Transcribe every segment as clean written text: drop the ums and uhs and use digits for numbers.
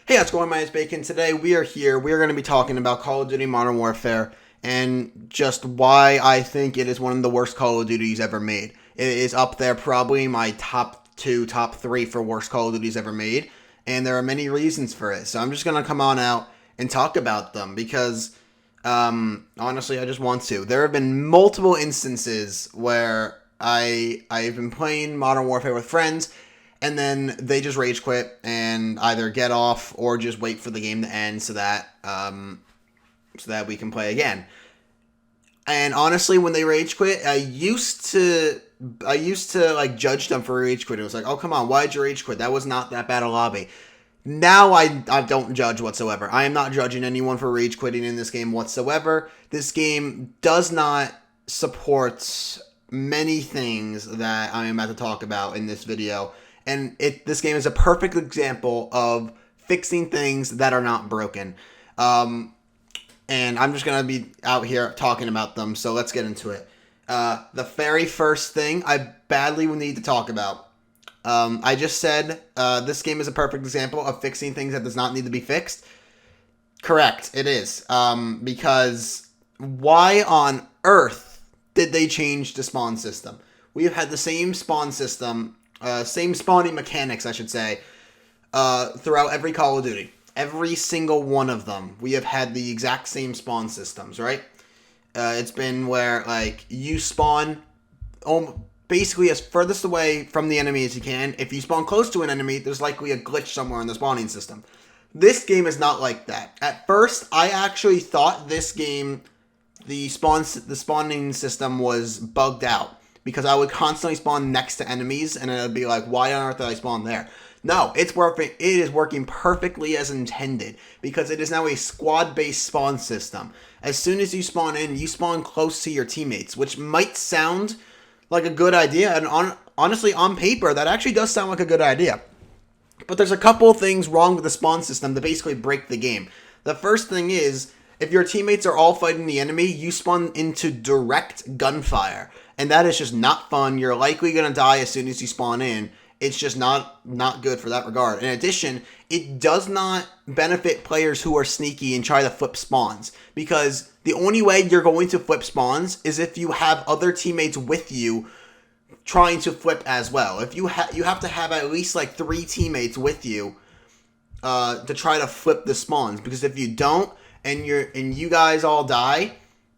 Hey, how's it going? My name is Bacon. Today we are here. We are going to be talking about Call of Duty Modern Warfare and just why I think it is one of the worst Call of Duties ever made. It is up there, probably my top two, top three for worst Call of Duties ever made, and there are many reasons for it. So I'm just going to come on out and talk about them because, honestly, I just want to. There have been multiple instances where I've been playing Modern Warfare with friends, and then they just rage quit and either get off or just wait for the game to end so that we can play again. And honestly, when they rage quit, I used to like judge them for rage quit. It was like, oh come on, why'd you rage quit? That was not that bad a lobby. Now I don't judge whatsoever. I am not judging anyone for rage quitting in this game whatsoever. This game does not support many things that I am about to talk about in this video. And this game is a perfect example of fixing things that are not broken. And I'm just going to be out here talking about them, so let's get into it. The very first thing I badly need to talk about. I just said this game is a perfect example of fixing things that does not need to be fixed. Correct, it is. Because why on earth did they change the spawn system? We have had the same spawn system, same spawning mechanics, I should say, throughout every Call of Duty. Every single one of them, we have had the exact same spawn systems, right? It's been where, like, you spawn basically as furthest away from the enemy as you can. If you spawn close to an enemy, there's likely a glitch somewhere in the spawning system. This game is not like that. At first, I actually thought this game, the spawning system was bugged out because I would constantly spawn next to enemies, and it would be like, why on earth did I spawn there? No, it's working. It is working perfectly as intended because it is now a squad-based spawn system. As soon as you spawn in, you spawn close to your teammates, which might sound like a good idea, and honestly, on paper, that actually does sound like a good idea. But there's a couple of things wrong with the spawn system that basically break the game. The first thing is, if your teammates are all fighting the enemy, you spawn into direct gunfire, and that is just not fun. You're likely going to die as soon as you spawn in. It's just not good for that regard. In addition, it does not benefit players who are sneaky and try to flip spawns, because the only way you're going to flip spawns is if you have other teammates with you trying to flip as well. If you have to have at least like 3 teammates with you to try to flip the spawns, because if you don't and you guys all die,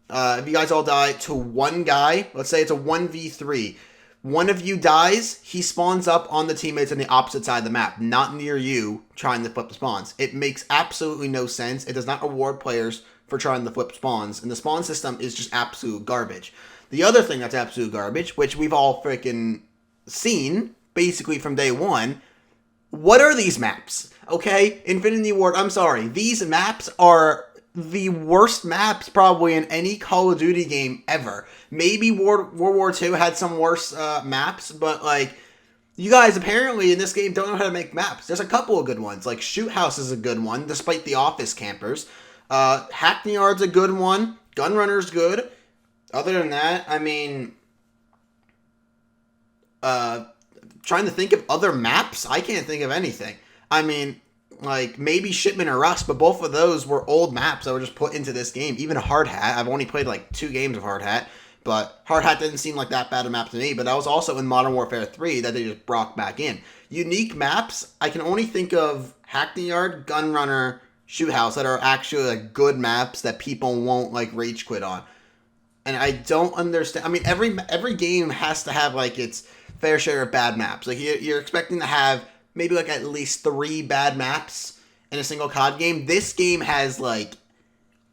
if you guys all die to one guy, let's say it's a 1v3. One of you dies, he spawns up on the teammates on the opposite side of the map, not near you, trying to flip the spawns. It makes absolutely no sense. It does not reward players for trying to flip spawns, and the spawn system is just absolute garbage. The other thing that's absolute garbage, which we've all freaking seen, basically from day one, what are these maps? Okay? Infinity Ward, I'm sorry. These maps are the worst maps probably in any Call of Duty game ever. Maybe World War II had some worse maps, but like, you guys apparently in this game don't know how to make maps. There's a couple of good ones, like Shoot House is a good one, despite the office campers. Hackney Yard's a good one. Gunrunner's good. Other than that, I mean, trying to think of other maps, I can't think of anything. I mean, like, maybe Shipment or Rust, but both of those were old maps that were just put into this game. Even Hard Hat, I've only played like 2 games of Hard Hat, but Hard Hat didn't seem like that bad a map to me, but that was also in Modern Warfare 3 that they just brought back in. Unique maps, I can only think of Hackney Yard, Gunrunner, Shoot House that are actually like good maps that people won't like rage quit on. And I don't understand. I mean, every game has to have like its fair share of bad maps. Like you're expecting to have maybe like at least 3 bad maps in a single COD game. This game has like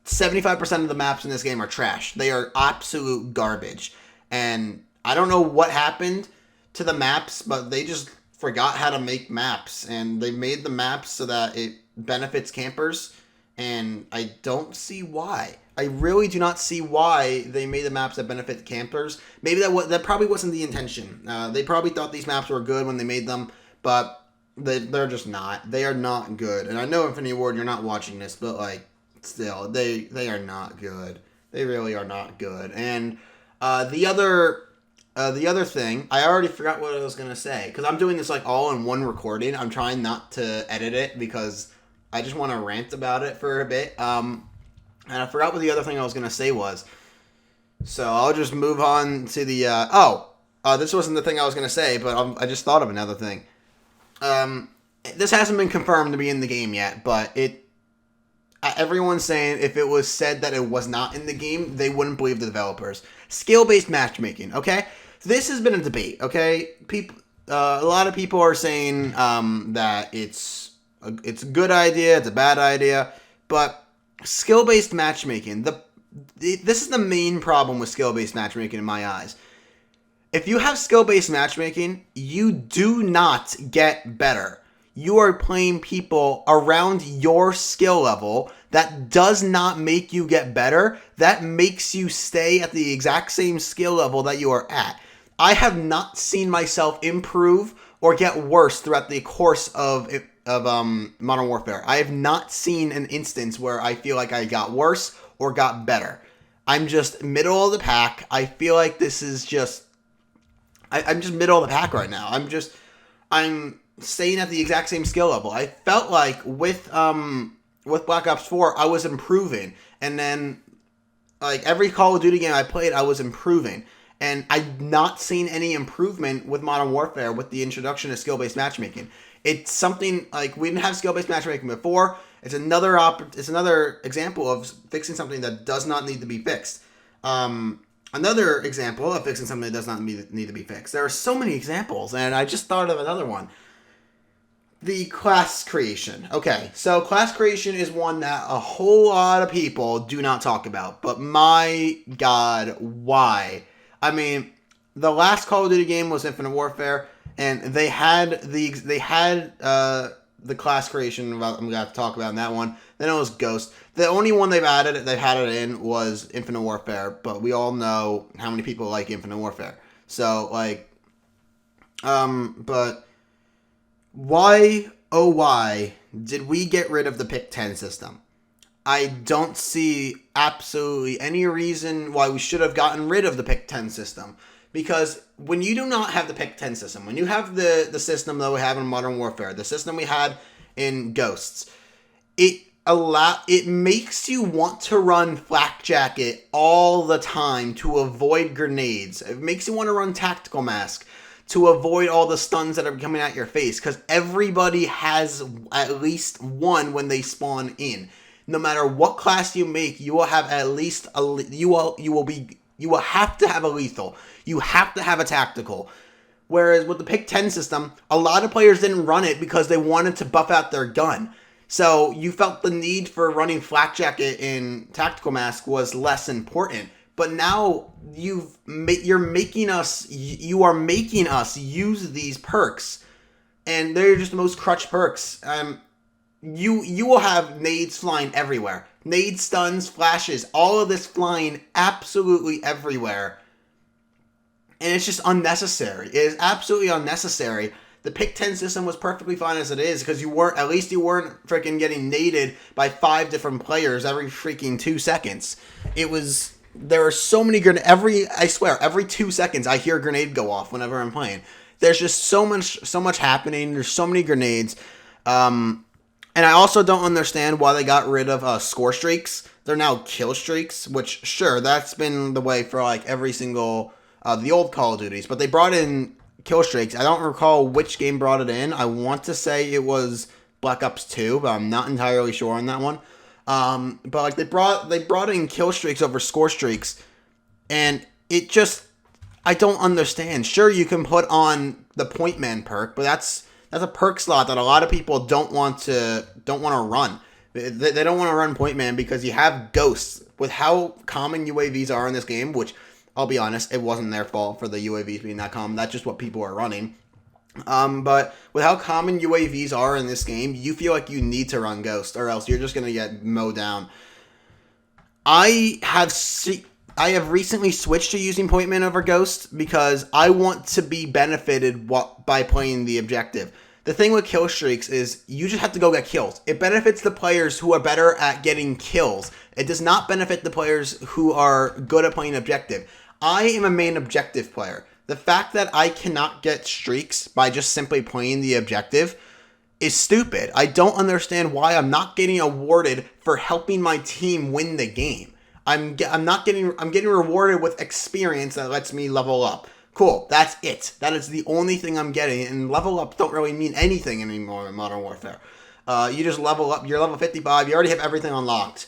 75% of the maps in this game are trash. They are absolute garbage. And I don't know what happened to the maps, but they just forgot how to make maps. And they made the maps so that it benefits campers. And I don't see why. I really do not see why they made the maps that benefit the campers. Maybe that probably wasn't the intention. They probably thought these maps were good when they made them, but they're just not. They are not good. And I know, Infinity Ward, you're not watching this, but like, still, they are not good. They really are not good. And the other thing, I already forgot what I was gonna say because I'm doing this like all in one recording. I'm trying not to edit it because I just want to rant about it for a bit. And I forgot what the other thing I was going to say was. So I'll just move on to the... this wasn't the thing I was going to say, but I just thought of another thing. This hasn't been confirmed to be in the game yet, but everyone's saying if it was said that it was not in the game, they wouldn't believe the developers. Skill-based matchmaking, okay? This has been a debate, okay? A lot of people are saying that it's a good idea, it's a bad idea, but skill-based matchmaking, this is the main problem with skill-based matchmaking in my eyes. If you have skill-based matchmaking, you do not get better. You are playing people around your skill level. That does not make you get better. That makes you stay at the exact same skill level that you are at. I have not seen myself improve or get worse throughout the course of Modern Warfare. I have not seen an instance where I feel like I got worse or got better. I'm just middle of the pack. I feel like this is just... I'm just middle of the pack right now. I'm staying at the exact same skill level. I felt like with Black Ops 4, I was improving. And then, like, every Call of Duty game I played, I was improving. And I've not seen any improvement with Modern Warfare with the introduction of skill-based matchmaking. It's something, like, we didn't have skill-based matchmaking before. It's another example of fixing something that does not need to be fixed. Another example of fixing something that does not need to be fixed. There are so many examples, and I just thought of another one. The class creation. Okay, so class creation is one that a whole lot of people do not talk about. But my God, why? I mean, the last Call of Duty game was Infinite Warfare, and they had the class creation. I'm going to have to talk about in that one. Then it was Ghost. The only one they've had it in was Infinite Warfare, but we all know how many people like Infinite Warfare. So, like, but why, oh why, did we get rid of the pick 10 system? I don't see absolutely any reason why we should have gotten rid of the pick 10 system. Because when you do not have the pick 10 system, when you have the system that we have in Modern Warfare, the system we had in Ghosts, it makes you want to run Flak Jacket all the time to avoid grenades. It makes you want to run Tactical Mask to avoid all the stuns that are coming at your face, because everybody has at least one when they spawn in. No matter what class you make, you will have at least you will have to have a lethal. You have to have a tactical. Whereas with the pick 10 system, a lot of players didn't run it because they wanted to buff out their gun. So you felt the need for running Flak Jacket in Tactical Mask was less important. But now you are making us use these perks, and they're just the most crutch perks. You will have nades flying everywhere. Nades, stuns, flashes, all of this flying absolutely everywhere. And it's just unnecessary. It is absolutely unnecessary. The pick 10 system was perfectly fine as it is, because you weren't freaking getting naded by 5 different players every freaking 2 seconds. There are so many I swear, every 2 seconds I hear a grenade go off whenever I'm playing. There's just so much happening. There's so many grenades. And I also don't understand why they got rid of score streaks. They're now kill streaks, which, sure, that's been the way for like every single the old Call of Duties. But they brought in kill streaks. I don't recall which game brought it in. I want to say it was Black Ops 2, but I'm not entirely sure on that one. But like they brought in kill streaks over score streaks, and it just, I don't understand. Sure, you can put on the point man perk, but that's a perk slot that a lot of people don't want to run. They don't want to run point man because you have ghosts. With how common UAVs are in this game, which I'll be honest, it wasn't their fault for the UAVs being that common. That's just what people are running. But with how common UAVs are in this game, you feel like you need to run Ghost, or else you're just going to get mowed down. I have recently switched to using Point Man over Ghost because I want to be benefited by playing the objective. The thing with kill streaks is you just have to go get kills. It benefits the players who are better at getting kills. It does not benefit the players who are good at playing objective. I am a main objective player. The fact that I cannot get streaks by just simply playing the objective is stupid. I don't understand why I'm not getting awarded for helping my team win the game. I'm getting rewarded with experience that lets me level up. Cool, that's it. That is the only thing I'm getting, and level ups don't really mean anything anymore in Modern Warfare. You just level up. You're level 55. You already have everything unlocked.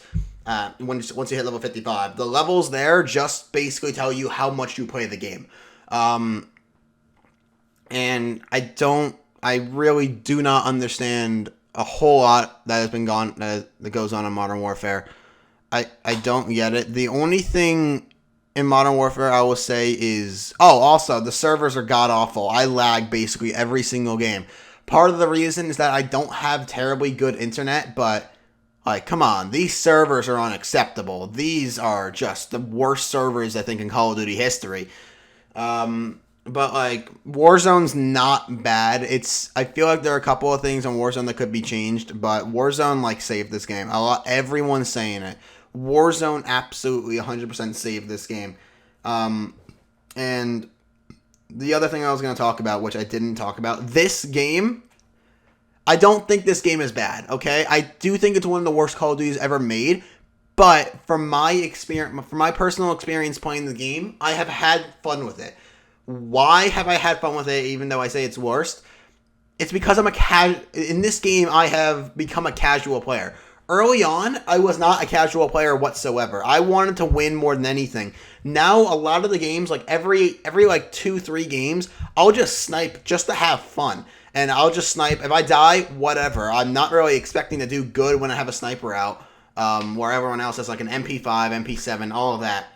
Once you hit level 55, the levels there just basically tell you how much you play the game. And I really do not understand a whole lot that that goes on in Modern Warfare. I don't get it. The only thing in Modern Warfare I will say is, also the servers are god awful. I lag basically every single game. Part of the reason is that I don't have terribly good internet, but like, come on, these servers are unacceptable. These are just the worst servers I think in Call of Duty history. But like, Warzone's not bad. I feel like there are a couple of things in Warzone that could be changed, but Warzone like saved this game. Everyone's saying it. Warzone absolutely 100% saved this game. And the other thing I was going to talk about, which I didn't talk about, this game, I don't think this game is bad, okay? I do think it's one of the worst Call of Duties ever made, but from my personal experience playing the game, I have had fun with it. Why have I had fun with it, even though I say it's worst? It's because in this game, I have become a casual player. Early on, I was not a casual player whatsoever. I wanted to win more than anything. Now, a lot of the games, like every like 2-3 games, I'll just snipe just to have fun. And I'll just snipe. If I die, whatever. I'm not really expecting to do good when I have a sniper out, where everyone else has like an MP5, MP7, all of that.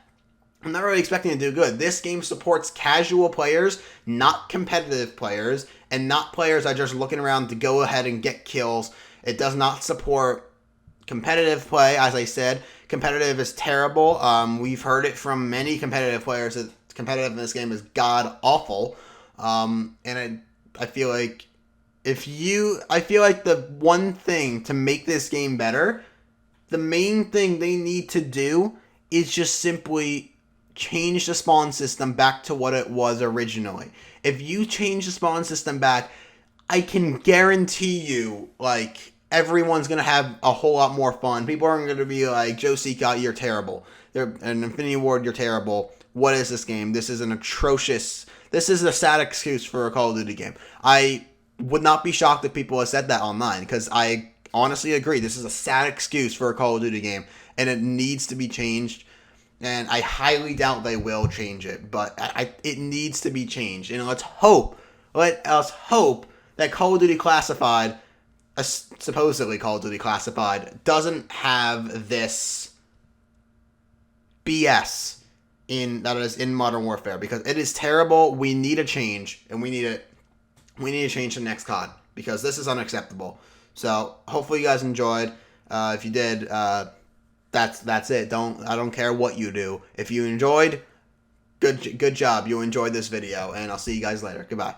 I'm not really expecting to do good. This game supports casual players, not competitive players, and not players that are just looking around to go ahead and get kills. It does not support competitive play. As I said, competitive is terrible. We've heard it from many competitive players that competitive in this game is god awful. And I feel like the one thing to make this game better, the main thing they need to do is just simply change the spawn system back to what it was originally. If you change the spawn system back, I can guarantee you, like, everyone's going to have a whole lot more fun. People aren't going to be like, Joe Seacott, you're terrible. And Infinity Ward, you're terrible. What is this game? This is this is a sad excuse for a Call of Duty game. I would not be shocked if people have said that online, because I honestly agree. This is a sad excuse for a Call of Duty game, and it needs to be changed. And I highly doubt they will change it, but it needs to be changed. And let us hope that Call of Duty Classified, supposedly Call of Duty Classified, doesn't have this BS that is in Modern Warfare, because it is terrible. We need a change, and we need to change the next COD, because this is unacceptable. So hopefully you guys enjoyed. If you did, that's it. I don't care what you do. If you enjoyed, good job. You enjoyed this video, and I'll see you guys later. Goodbye.